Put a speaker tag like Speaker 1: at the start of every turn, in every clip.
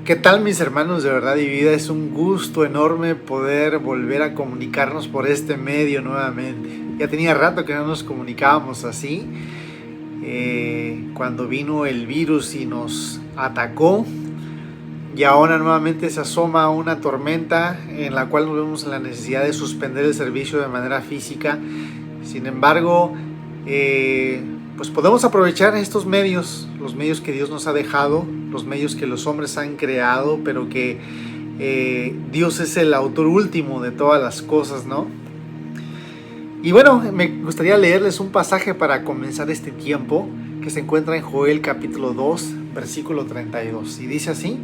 Speaker 1: ¿Qué tal, mis hermanos de verdad y vida? Es un gusto enorme poder volver a comunicarnos por este medio nuevamente. Ya tenía rato que no nos comunicábamos así. Cuando vino el virus y nos atacó, y ahora nuevamente se asoma una tormenta en la cual nos vemos en la necesidad de suspender el servicio de manera física. Sin embargo, pues podemos aprovechar estos medios, los medios que Dios nos ha dejado, los medios que los hombres han creado, pero que Dios es el autor último de todas las cosas, ¿no? Y bueno, me gustaría leerles un pasaje para comenzar este tiempo que se encuentra en Joel capítulo 2, versículo 32, y dice así.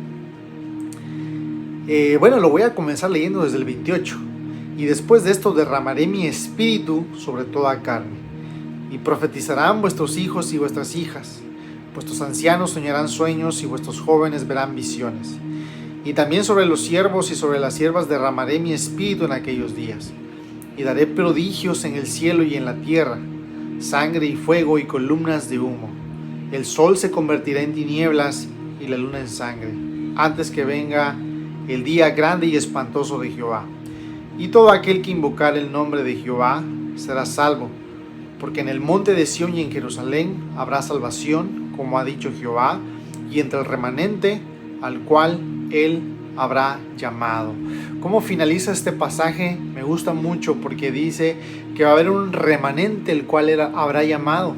Speaker 1: Bueno, lo voy a comenzar leyendo desde el 28. Y después de esto derramaré mi espíritu sobre toda carne, y profetizarán vuestros hijos y vuestras hijas. Vuestros ancianos soñarán sueños y vuestros jóvenes verán visiones. Y también sobre los siervos y sobre las siervas derramaré mi espíritu en aquellos días. Y daré prodigios en el cielo y en la tierra, sangre y fuego y columnas de humo. El sol se convertirá en tinieblas y la luna en sangre, antes que venga el día grande y espantoso de Jehová. Y todo aquel que invocar el nombre de Jehová será salvo, porque en el monte de Sión y en Jerusalén habrá salvación, como ha dicho Jehová, y entre el remanente al cual él habrá llamado. ¿Cómo finaliza este pasaje? Me gusta mucho porque dice que va a haber un remanente el cual habrá llamado.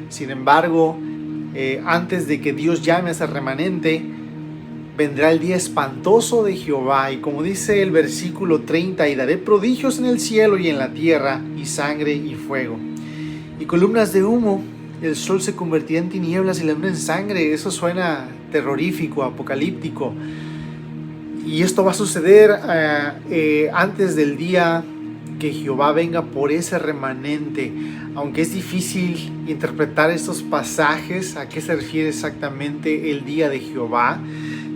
Speaker 1: Sin embargo, antes de que Dios llame a ese remanente, vendrá el día espantoso de Jehová, y como dice el versículo 30, y daré prodigios en el cielo y en la tierra, y sangre y fuego, y columnas de humo. El sol se convertirá en tinieblas y la luna en sangre. Eso suena terrorífico, apocalíptico, y esto va a suceder antes del día que Jehová venga por ese remanente. Aunque es difícil interpretar estos pasajes, a qué se refiere exactamente el día de Jehová,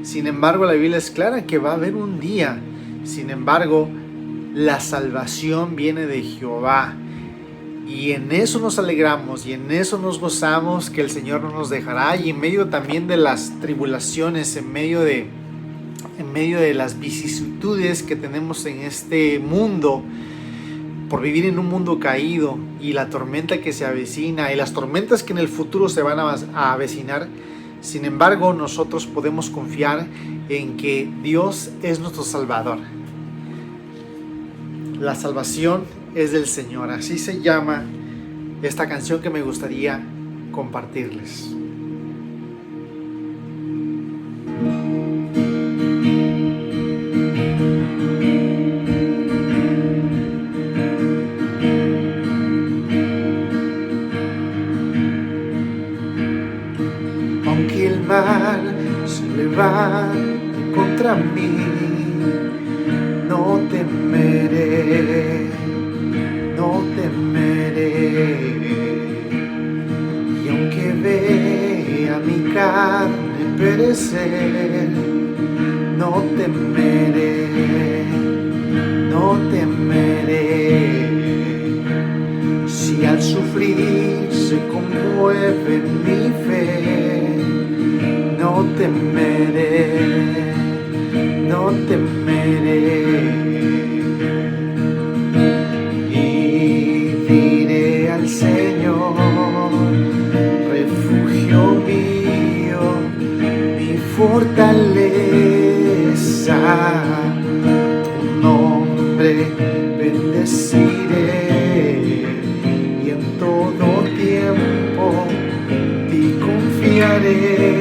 Speaker 1: sin embargo la Biblia es clara que va a haber un día. Sin embargo, la salvación viene de Jehová, y en eso nos alegramos y en eso nos gozamos, que el Señor no nos dejará. Y en medio también de las tribulaciones, en medio de las vicisitudes que tenemos en este mundo, por vivir en un mundo caído, y la tormenta que se avecina y las tormentas que en el futuro se van a avecinar, sin embargo nosotros podemos confiar en que Dios es nuestro Salvador. La salvación es del Señor. Así se llama esta canción que me gustaría compartirles. Aunque el mal se levante contra mí, no temeré, no temeré. Y aunque vea mi carne perecer, no temeré, no temeré. Si al sufrir se conmueve mi fe, no temeré, no temeré. Y diré al Señor, refugio mío, mi fortaleza, tu nombre bendeciré, y en todo tiempo ti confiaré.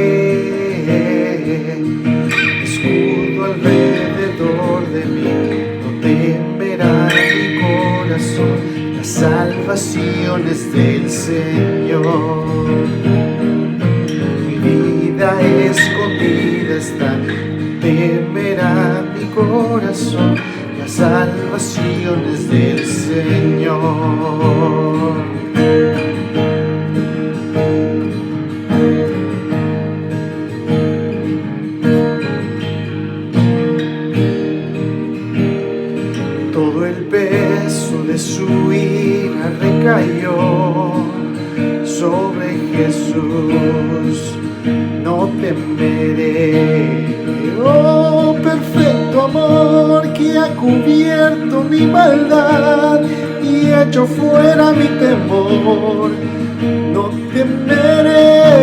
Speaker 1: Escudo alrededor de mí, no temerá mi corazón. La salvación es del Señor. Mi vida escondida está, no temerá mi corazón. La salvación es del Señor. Todo el peso de su ira recayó sobre Jesús. No temeré, cubierto mi maldad y hecho fuera mi temor. No temeré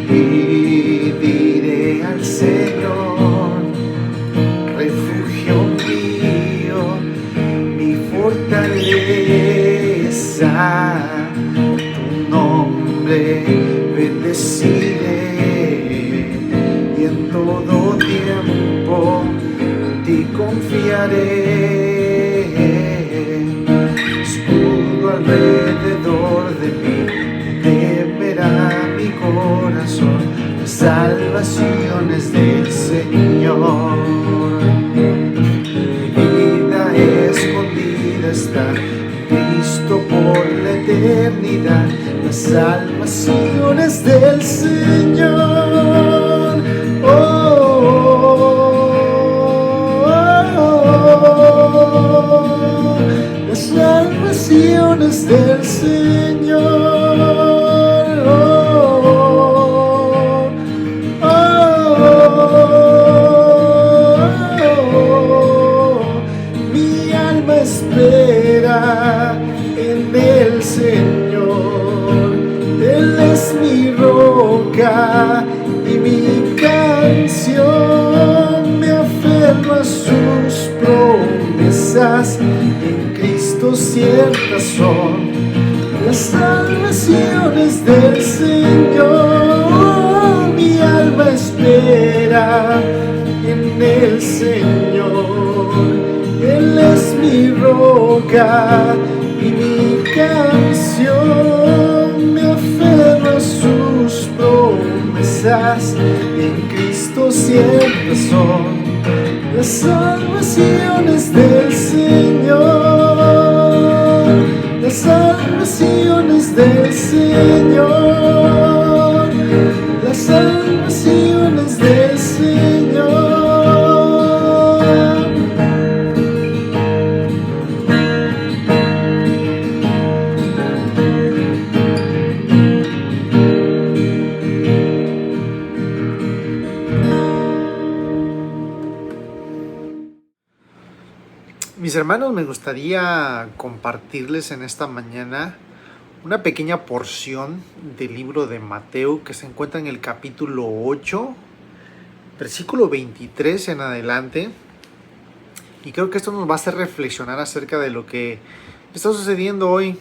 Speaker 1: y diré al Señor, refugio mío, mi fortaleza, tu nombre bendeciré y en todo tiempo en ti confiaré. Escudo alrededor de mí, temerá mi corazón, las salvaciones del Señor. Mi vida escondida está en Cristo por la eternidad, las salvaciones del Señor. Oh, las salvaciones del Señor. Mi alma espera en el Señor, Él es mi roca y mi canción, me aferro a sus promesas, en Cristo ciertas son las salvaciones del Señor. Mi alma espera en el Señor, Él es mi roca y mi canción, me aferro a sus promesas, en Cristo ciertas son las salvaciones del Señor, las salvaciones del Señor, las salvaciones del Señor. Mis hermanos, me gustaría compartirles en esta mañana una pequeña porción del libro de Mateo que se encuentra en el capítulo 8, versículo 23 en adelante. Y creo que esto nos va a hacer reflexionar acerca de lo que está sucediendo hoy,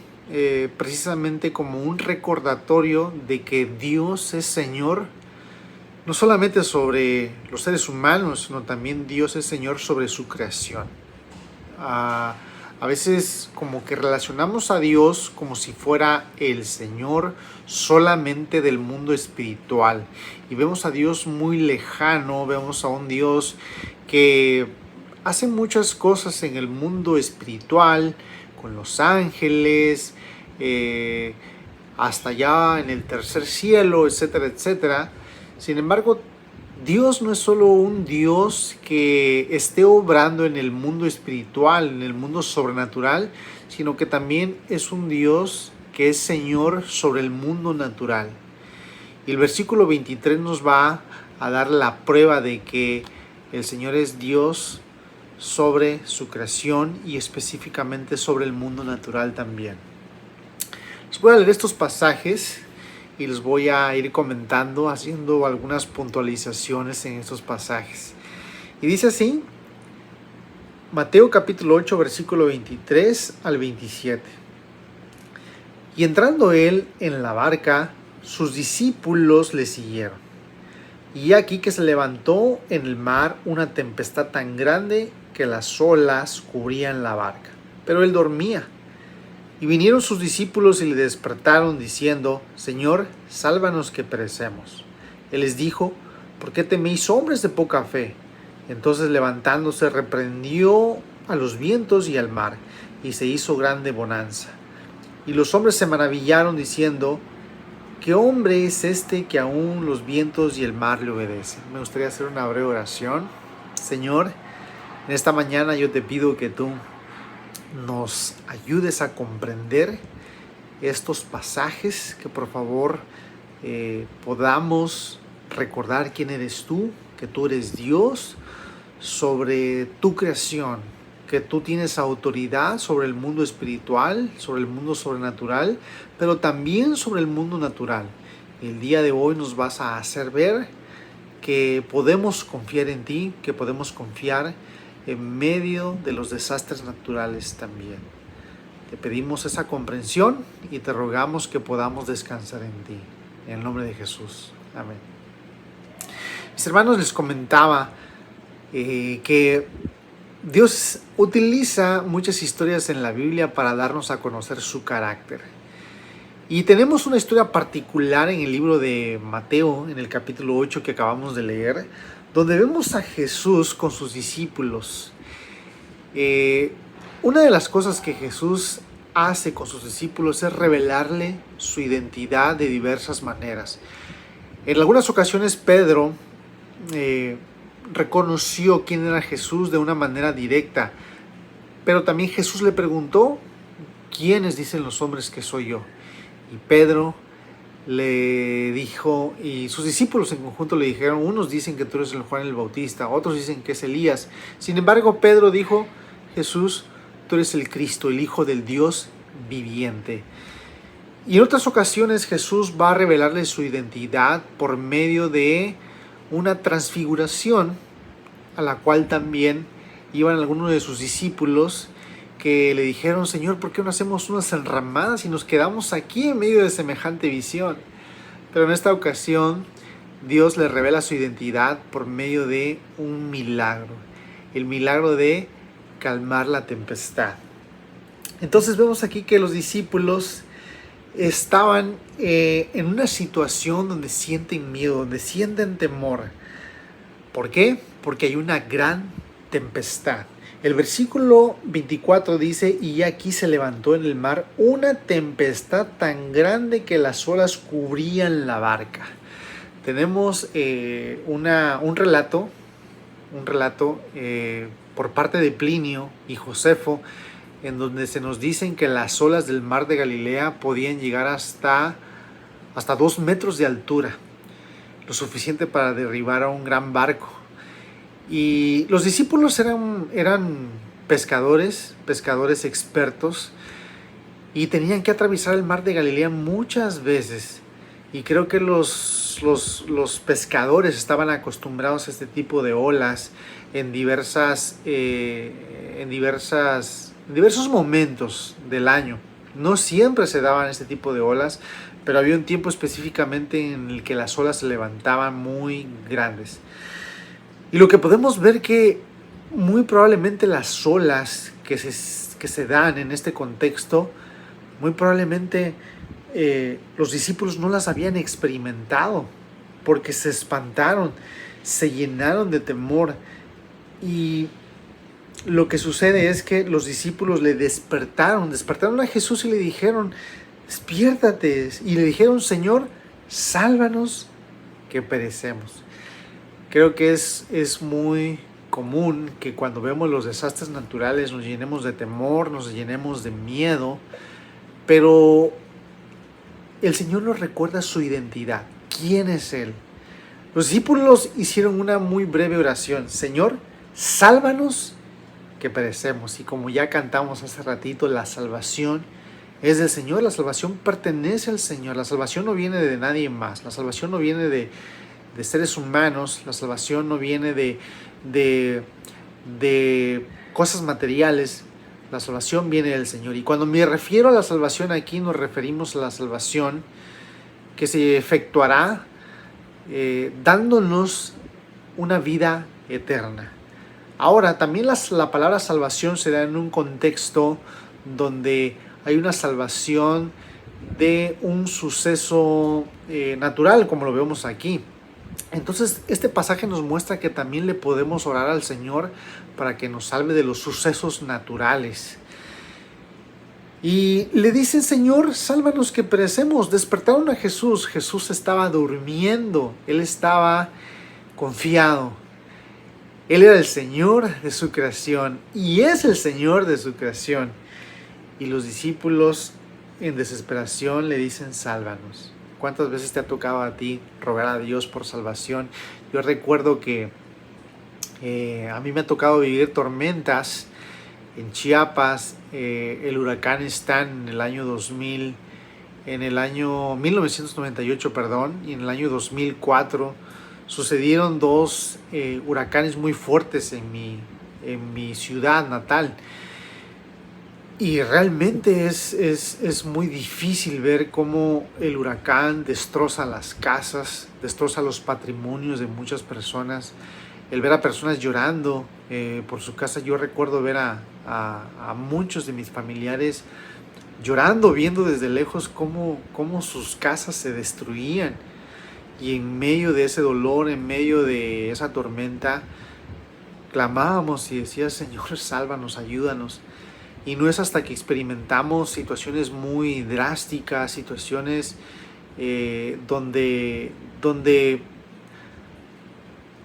Speaker 1: precisamente como un recordatorio de que Dios es Señor, no solamente sobre los seres humanos, sino también Dios es Señor sobre su creación. A veces como que relacionamos a Dios como si fuera el Señor solamente del mundo espiritual y vemos a Dios muy lejano, vemos a un Dios que hace muchas cosas en el mundo espiritual, con los ángeles, hasta allá en el tercer cielo, etcétera, etcétera. Sin embargo, Dios no es solo un Dios que esté obrando en el mundo espiritual, en el mundo sobrenatural, sino que también es un Dios que es Señor sobre el mundo natural. Y el versículo 23 nos va a dar la prueba de que el Señor es Dios sobre su creación y específicamente sobre el mundo natural también. Les voy a leer estos pasajes y les voy a ir comentando, haciendo algunas puntualizaciones en estos pasajes. Y dice así, Mateo capítulo 8, versículo 23 al 27. Y entrando él en la barca, sus discípulos le siguieron. Y aquí que se levantó en el mar una tempestad tan grande que las olas cubrían la barca, pero él dormía. Y vinieron sus discípulos y le despertaron diciendo, Señor, sálvanos que perecemos. Él les dijo, ¿por qué teméis, hombres de poca fe? Entonces levantándose reprendió a los vientos y al mar, y se hizo grande bonanza. Y los hombres se maravillaron diciendo, ¿qué hombre es este que aún los vientos y el mar le obedecen? Me gustaría hacer una breve oración. Señor, en esta mañana yo te pido que tú nos ayudes a comprender estos pasajes, que por favor podamos recordar quién eres tú, que tú eres Dios sobre tu creación, que tú tienes autoridad sobre el mundo espiritual, sobre el mundo sobrenatural, pero también sobre el mundo natural. El día de hoy nos vas a hacer ver que podemos confiar en ti, que podemos confiar en medio de los desastres naturales también. Te pedimos esa comprensión y te rogamos que podamos descansar en ti. En el nombre de Jesús. Amén. Mis hermanos, les comentaba que Dios utiliza muchas historias en la Biblia para darnos a conocer su carácter. Y tenemos una historia particular en el libro de Mateo, en el capítulo 8 que acabamos de leer, donde vemos a Jesús con sus discípulos. Una de las cosas que Jesús hace con sus discípulos es revelarle su identidad de diversas maneras. En algunas ocasiones Pedro reconoció quién era Jesús de una manera directa, pero también Jesús le preguntó: ¿quiénes dicen los hombres que soy yo? Y Pedro le dijo, y sus discípulos en conjunto le dijeron: unos dicen que tú eres el Juan el Bautista, otros dicen que es Elías. Sin embargo, Pedro dijo: Jesús, tú eres el Cristo, el Hijo del Dios viviente. Y en otras ocasiones Jesús va a revelarle su identidad por medio de una transfiguración, a la cual también iban algunos de sus discípulos, que le dijeron: Señor, ¿por qué no hacemos unas enramadas y nos quedamos aquí en medio de semejante visión? Pero en esta ocasión Dios le revela su identidad por medio de un milagro, el milagro de calmar la tempestad. Entonces vemos aquí que los discípulos estaban en una situación donde sienten miedo, donde sienten temor. ¿Por qué? Porque hay una gran tempestad. El versículo 24 dice: y aquí se levantó en el mar una tempestad tan grande que las olas cubrían la barca. Tenemos un relato por parte de Plinio y Josefo, en donde se nos dicen que las olas del mar de Galilea podían llegar hasta 2 metros de altura, lo suficiente para derribar a un gran barco. Y los discípulos eran pescadores expertos, y tenían que atravesar el mar de Galilea muchas veces. Y creo que los pescadores estaban acostumbrados a este tipo de olas en diversos momentos del año. No siempre se daban este tipo de olas, pero había un tiempo específicamente en el que las olas se levantaban muy grandes. Y lo que podemos ver que muy probablemente las olas que se dan en este contexto, muy probablemente los discípulos no las habían experimentado, porque se espantaron, se llenaron de temor. Y lo que sucede es que los discípulos le despertaron a Jesús y le dijeron: despiértate. Y le dijeron: Señor, sálvanos que perecemos. Creo que es muy común que cuando vemos los desastres naturales nos llenemos de temor, nos llenemos de miedo, pero el Señor nos recuerda su identidad. ¿Quién es Él? Los discípulos hicieron una muy breve oración: Señor, sálvanos que perecemos. Y como ya cantamos hace ratito, la salvación es del Señor, la salvación pertenece al Señor. La salvación no viene de nadie más, la salvación no viene de seres humanos, la salvación no viene de cosas materiales, la salvación viene del Señor. Y cuando me refiero a la salvación aquí, nos referimos a la salvación que se efectuará dándonos una vida eterna. Ahora, también la palabra salvación se da en un contexto donde hay una salvación de un suceso natural, como lo vemos aquí. Entonces, este pasaje nos muestra que también le podemos orar al Señor para que nos salve de los sucesos naturales. Y le dicen: Señor, sálvanos que perecemos. Despertaron a Jesús. Jesús estaba durmiendo. Él estaba confiado. Él era el Señor de su creación y es el Señor de su creación. Y los discípulos en desesperación le dicen: sálvanos. ¿Cuántas veces te ha tocado a ti rogar a Dios por salvación? Yo recuerdo que A mí me ha tocado vivir tormentas en Chiapas. El huracán Stan en el año 2000, en el año 1998, perdón, y en el año 2004 sucedieron dos huracanes muy fuertes en mi ciudad natal. Y realmente es muy difícil ver cómo el huracán destroza las casas, destroza los patrimonios de muchas personas. El ver a personas llorando por su casa. Yo recuerdo ver a muchos de mis familiares llorando, viendo desde lejos cómo sus casas se destruían. Y en medio de ese dolor, en medio de esa tormenta, clamábamos y decía: Señor, sálvanos, ayúdanos. Y no es hasta que experimentamos situaciones muy drásticas, situaciones donde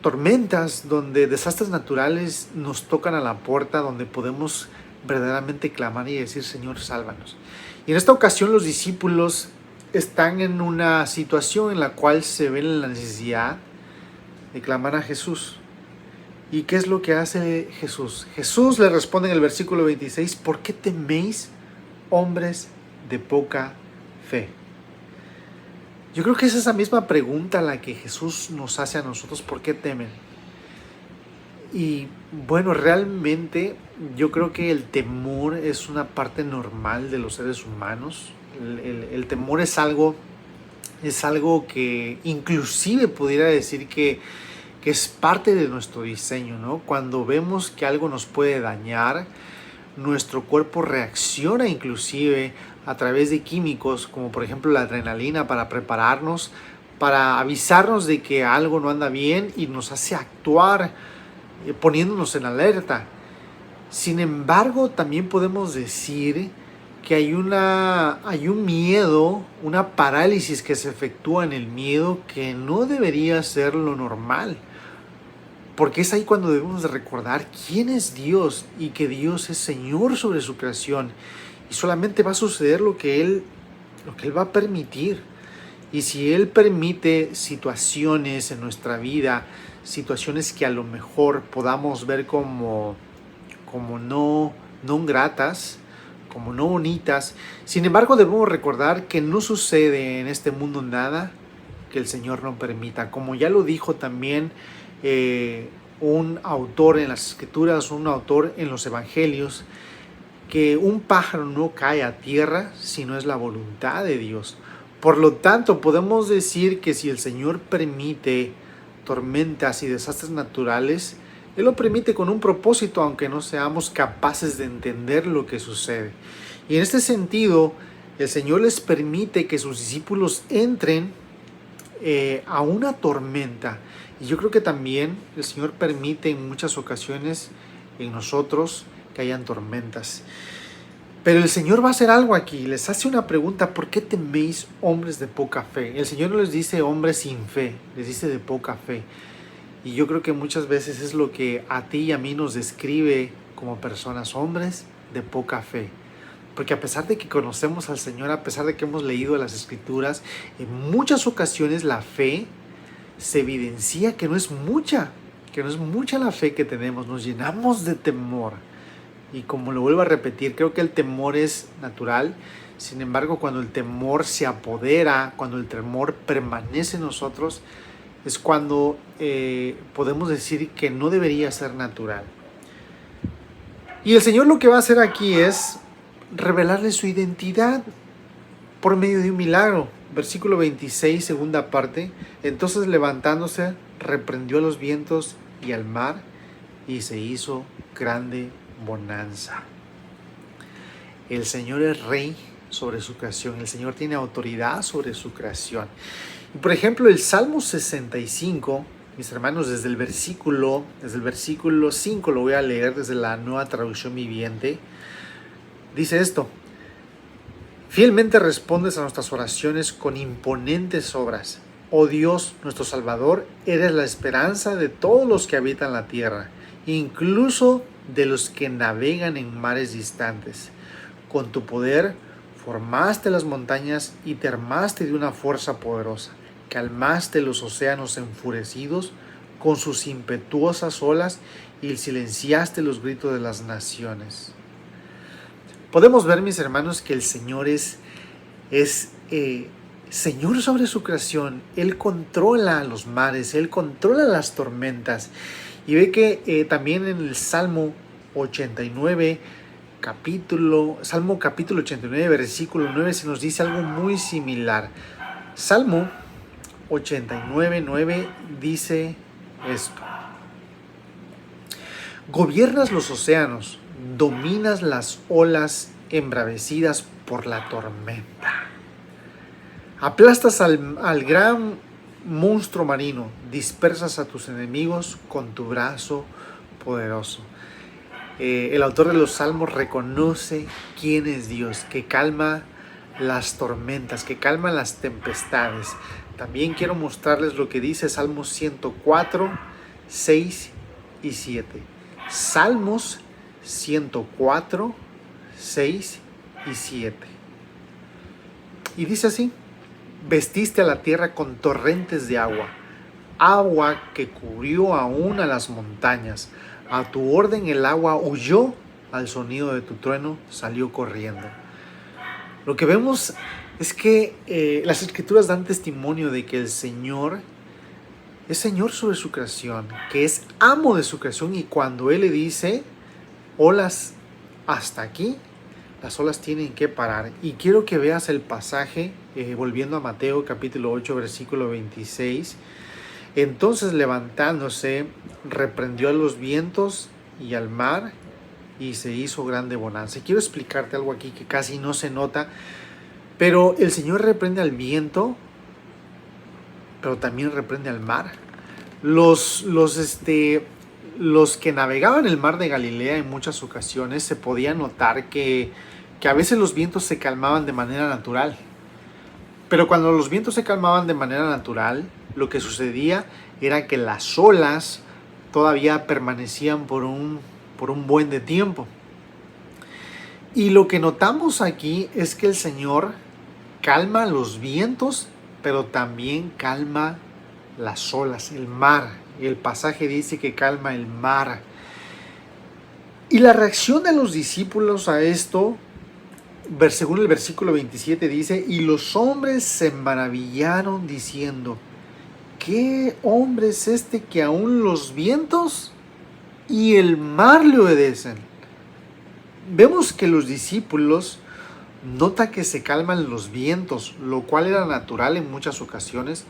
Speaker 1: tormentas, donde desastres naturales nos tocan a la puerta, donde podemos verdaderamente clamar y decir: Señor, sálvanos. Y en esta ocasión los discípulos están en una situación en la cual se ven en la necesidad de clamar a Jesús. ¿Y qué es lo que hace Jesús? Jesús le responde en el versículo 26: ¿por qué teméis, hombres de poca fe? Yo creo que es esa misma pregunta la que Jesús nos hace a nosotros: ¿por qué temen? Y bueno, realmente yo creo que el temor es una parte normal de los seres humanos. El temor es algo que inclusive pudiera decir que es parte de nuestro diseño, ¿no? Cuando vemos que algo nos puede dañar, nuestro cuerpo reacciona inclusive a través de químicos, como por ejemplo la adrenalina, para prepararnos, para avisarnos de que algo no anda bien y nos hace actuar poniéndonos en alerta. Sin embargo, también podemos decir que hay un miedo, una parálisis que se efectúa en el miedo que no debería ser lo normal. Porque es ahí cuando debemos de recordar quién es Dios y que Dios es Señor sobre su creación. Y solamente va a suceder lo que Él va a permitir. Y si Él permite situaciones en nuestra vida, situaciones que a lo mejor podamos ver como no gratas, como no bonitas, sin embargo debemos recordar que no sucede en este mundo nada que el Señor no permita. Como ya lo dijo también un autor en las Escrituras, un autor en los Evangelios, que un pájaro no cae a tierra si no es la voluntad de Dios. Por lo tanto, podemos decir que si el Señor permite tormentas y desastres naturales, Él lo permite con un propósito, aunque no seamos capaces de entender lo que sucede. Y en este sentido, el Señor les permite que sus discípulos entren a una tormenta. Y yo creo que también el Señor permite en muchas ocasiones en nosotros que hayan tormentas. Pero el Señor va a hacer algo aquí. Les hace una pregunta: ¿por qué teméis, hombres de poca fe? El Señor no les dice hombres sin fe, les dice de poca fe. Y yo creo que muchas veces es lo que a ti y a mí nos describe como personas: hombres de poca fe. Porque a pesar de que conocemos al Señor, a pesar de que hemos leído las Escrituras, en muchas ocasiones la fe se evidencia que no es mucha la fe que tenemos. Nos llenamos de temor. Y como lo vuelvo a repetir, creo que el temor es natural. Sin embargo, cuando el temor se apodera, cuando el temor permanece en nosotros, es cuando podemos decir que no debería ser natural. Y el Señor lo que va a hacer aquí es revelarle su identidad por medio de un milagro. Versículo 26, segunda parte: entonces levantándose, reprendió a los vientos y al mar, y se hizo grande bonanza. El Señor es rey sobre su creación. El Señor tiene autoridad sobre su creación. Y por ejemplo, el Salmo 65, mis hermanos, desde el versículo 5 lo voy a leer desde la Nueva Traducción Viviente. Dice esto: fielmente respondes a nuestras oraciones con imponentes obras. Oh Dios, nuestro Salvador, eres la esperanza de todos los que habitan la tierra, incluso de los que navegan en mares distantes. Con tu poder formaste las montañas y te armaste de una fuerza poderosa. Calmaste los océanos enfurecidos con sus impetuosas olas y silenciaste los gritos de las naciones. Podemos ver, mis hermanos, que el Señor es Señor sobre su creación. Él controla los mares, Él controla las tormentas. Y ve que también en el Salmo 89, Salmo capítulo 89, versículo 9, se nos dice algo muy similar. Salmo 89, 9 dice esto: gobiernas los océanos, dominas las olas embravecidas por la tormenta. Aplastas al gran monstruo marino, dispersas a tus enemigos con tu brazo poderoso. El autor de los Salmos reconoce quién es Dios, que calma las tormentas, que calma las tempestades. También quiero mostrarles lo que dice Salmos 104, 6 y 7. Salmos 104, 6 y 7. Y dice así: vestiste a la tierra con torrentes de agua, agua que cubrió aún a las montañas. A tu orden el agua huyó, al sonido de tu trueno salió corriendo. Lo que vemos es que las escrituras dan testimonio de que el Señor es Señor sobre su creación, que es amo de su creación, y cuando Él le dice olas hasta aquí, las olas tienen que parar. Y quiero que veas el pasaje, volviendo a Mateo capítulo 8, versículo 26. Entonces, levantándose, reprendió a los vientos y al mar, y se hizo grande bonanza. Y quiero explicarte algo aquí que casi no se nota, pero el Señor reprende al viento, pero también reprende al mar. Los que navegaban el mar de Galilea en muchas ocasiones se podía notar que a veces los vientos se calmaban de manera natural. Pero cuando los vientos se calmaban de manera natural, lo que sucedía era que las olas todavía permanecían por un buen de tiempo. Y lo que notamos aquí es que el Señor calma los vientos, pero también calma las olas, el mar. El pasaje dice que calma el mar. Y la reacción de los discípulos a esto, según el versículo 27 dice: y los hombres se maravillaron diciendo: ¿qué hombre es este que aún los vientos y el mar le obedecen? Vemos que los discípulos nota que se calman los vientos, lo cual era natural en muchas ocasiones,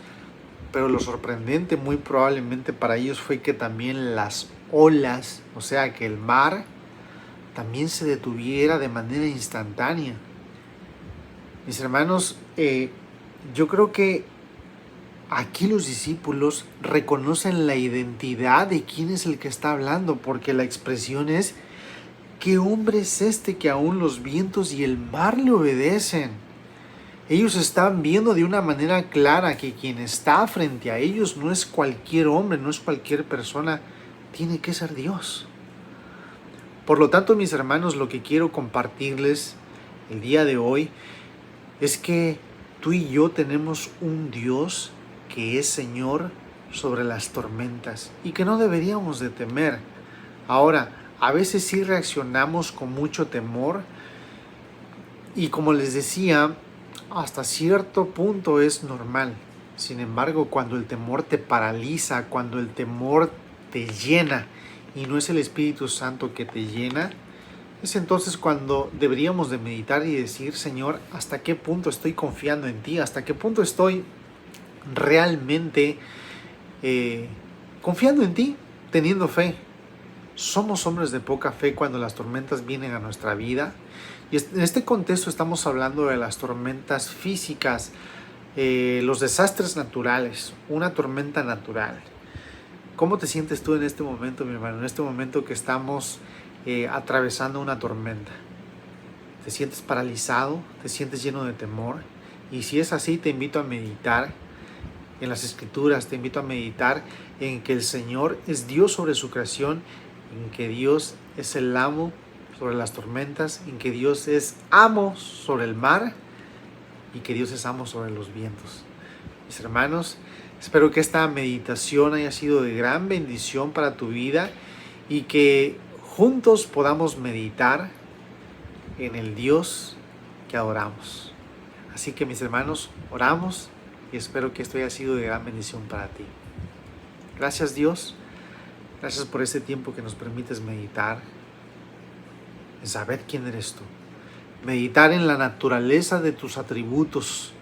Speaker 1: pero lo sorprendente muy probablemente para ellos fue que también las olas, o sea que el mar, también se detuviera de manera instantánea. Mis hermanos, yo creo que aquí los discípulos reconocen la identidad de quién es el que está hablando, porque la expresión es: ¿qué hombre es este que aún los vientos y el mar le obedecen? Ellos están viendo de una manera clara que quien está frente a ellos no es cualquier hombre, no es cualquier persona, tiene que ser Dios. Por lo tanto, mis hermanos, lo que quiero compartirles el día de hoy es que tú y yo tenemos un Dios que es Señor sobre las tormentas y que no deberíamos de temer. Ahora, a veces sí reaccionamos con mucho temor y, como les decía, hasta cierto punto es normal. Sin embargo, cuando el temor te paraliza, cuando el temor te llena y no es el Espíritu Santo que te llena, es entonces cuando deberíamos de meditar y decir: Señor, ¿hasta qué punto estoy confiando en ti? ¿Hasta qué punto estoy realmente confiando en ti, teniendo fe? Somos hombres de poca fe cuando las tormentas vienen a nuestra vida. Y en este contexto estamos hablando de las tormentas físicas, los desastres naturales, una tormenta natural. ¿Cómo te sientes tú en este momento, mi hermano? En este momento que estamos atravesando una tormenta. ¿Te sientes paralizado? ¿Te sientes lleno de temor? Y si es así, te invito a meditar en las Escrituras, te invito a meditar en que el Señor es Dios sobre su creación, en que Dios es el amo sobre las tormentas, en que Dios es amo sobre el mar y que Dios es amo sobre los vientos. Mis hermanos, espero que esta meditación haya sido de gran bendición para tu vida y que juntos podamos meditar en el Dios que adoramos. Así que mis hermanos, oramos y espero que esto haya sido de gran bendición para ti. Gracias Dios, gracias por este tiempo que nos permites meditar, en saber quién eres tú, meditar en la naturaleza de tus atributos,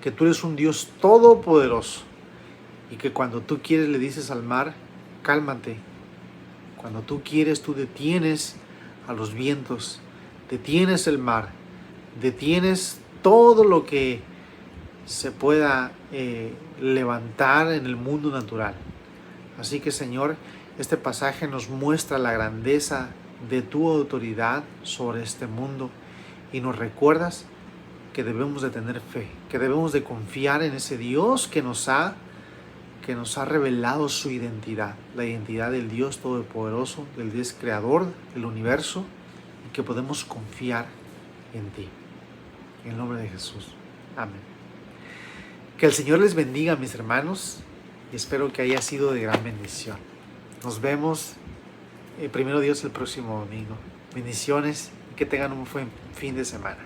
Speaker 1: que tú eres un Dios todopoderoso y que cuando tú quieres le dices al mar, cálmate. Cuando tú quieres, tú detienes a los vientos, detienes el mar, detienes todo lo que se pueda levantar en el mundo natural. Así que Señor, este pasaje nos muestra la grandeza de tu autoridad sobre este mundo y nos recuerdas que debemos de tener fe, que debemos de confiar en ese Dios que nos ha revelado su identidad, la identidad del Dios Todopoderoso, del Dios Creador del universo, y que podemos confiar en ti. En el nombre de Jesús. Amén. Que el Señor les bendiga, mis hermanos, y espero que haya sido de gran bendición. Nos vemos, primero Dios, el próximo domingo. Bendiciones y que tengan un buen fin de semana.